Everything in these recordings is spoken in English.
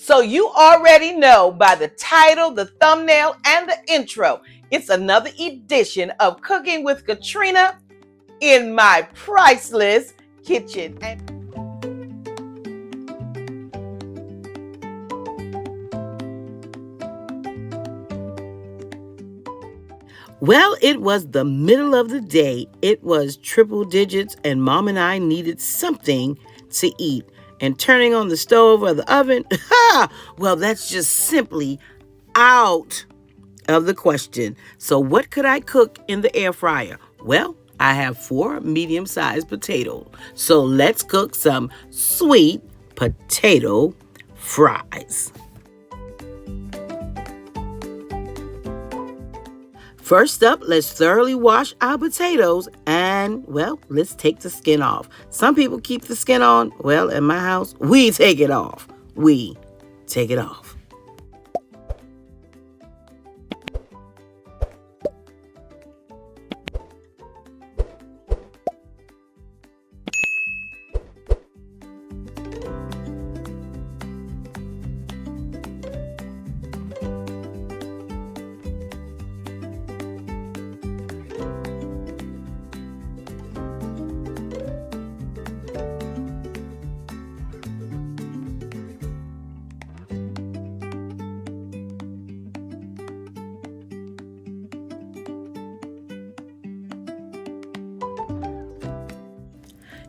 So you already know by the title, the thumbnail, and the intro, it's another edition of Cooking with Katrena in my priceless kitchen. Well, it was the middle of the day. It was triple digits, and Mom and I needed something to eat. And turning on the stove or the oven, well, that's just simply out of the question. So what could I cook in the air fryer? Well, I have 4 medium-sized potatoes. So let's cook some sweet potato fries. First up, let's thoroughly wash our potatoes and, well, let's take the skin off. Some people keep the skin on. Well, in my house, we take it off. We take it off.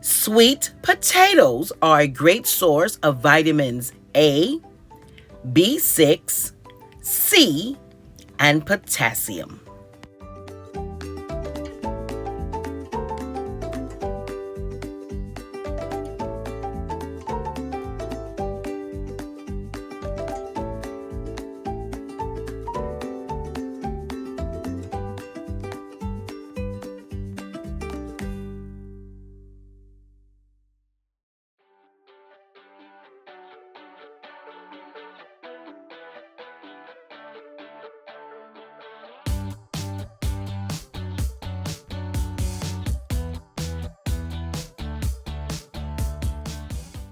Sweet potatoes are a great source of vitamins A, B6, C, and potassium.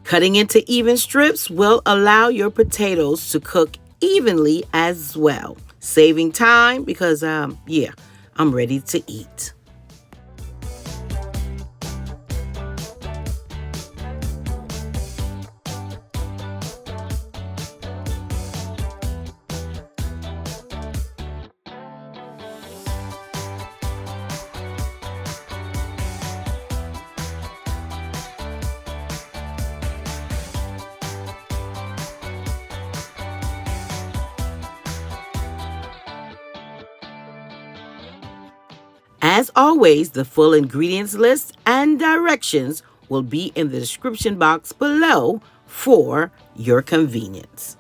Cutting into even strips will allow your potatoes to cook evenly as well, saving time because, I'm ready to eat. As always, the full ingredients list and directions will be in the description box below for your convenience.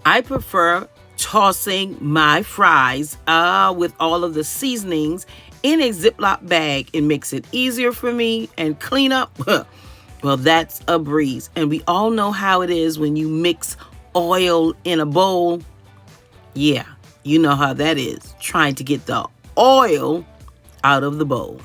I prefer tossing my fries with all of the seasonings in a Ziploc bag. It makes it easier for me and clean up. Well, that's a breeze. And we all know how it is when you mix oil in a bowl. Yeah, you know how that is, trying to get the oil out of the bowl.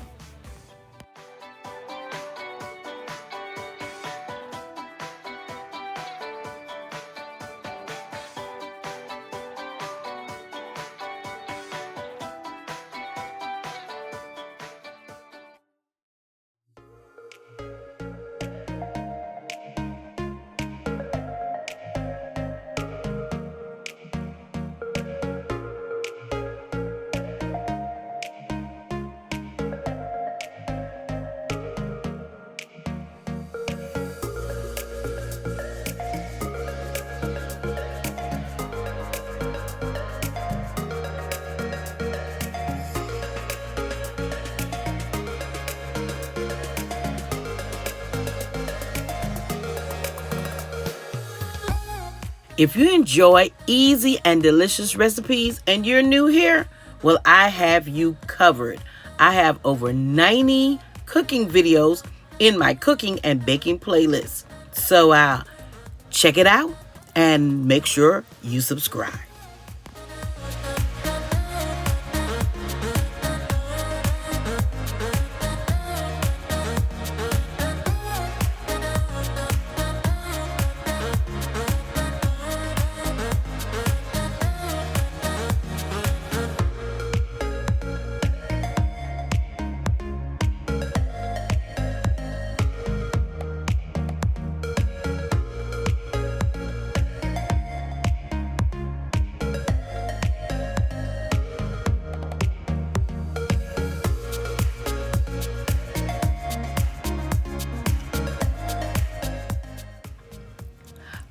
If you enjoy easy and delicious recipes and you're new here, well, I have you covered. I have over 90 cooking videos in my cooking and baking playlist. So check it out and make sure you subscribe.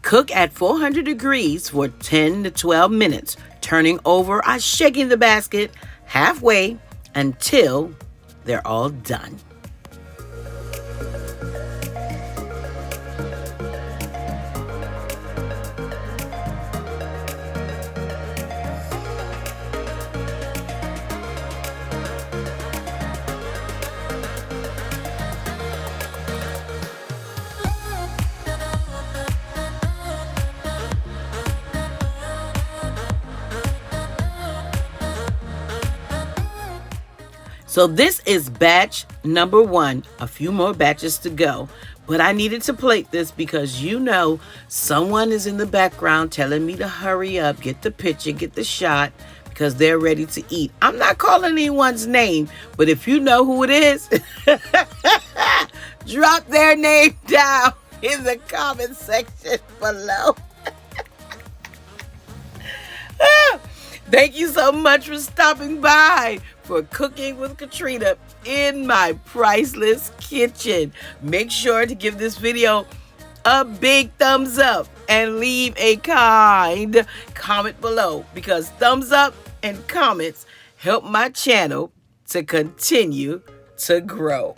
Cook at 400 degrees for 10 to 12 minutes, turning over or shaking the basket halfway until they're all done. So this is batch number 1, a few more batches to go. But I needed to plate this because someone is in the background telling me to hurry up, get the picture, get the shot, because they're ready to eat. I'm not calling anyone's name, but if you know who it is, drop their name down in the comment section below. Thank you so much for stopping by for Cooking with Katrena in my priceless kitchen. Make sure to give this video a big thumbs up and leave a kind comment below, because thumbs up and comments help my channel to continue to grow.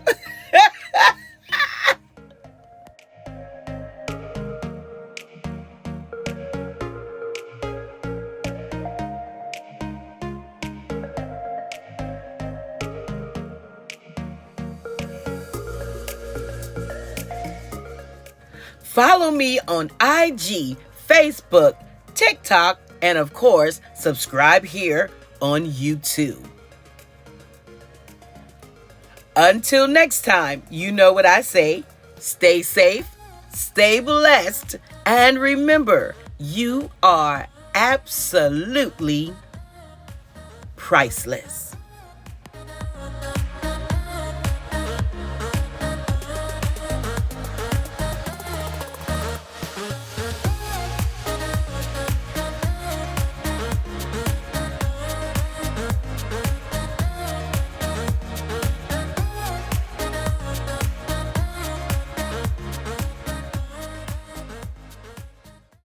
Follow me on IG, Facebook, TikTok, and of course, subscribe here on YouTube. Until next time, you know what I say. Stay safe, stay blessed, and remember, you are absolutely priceless.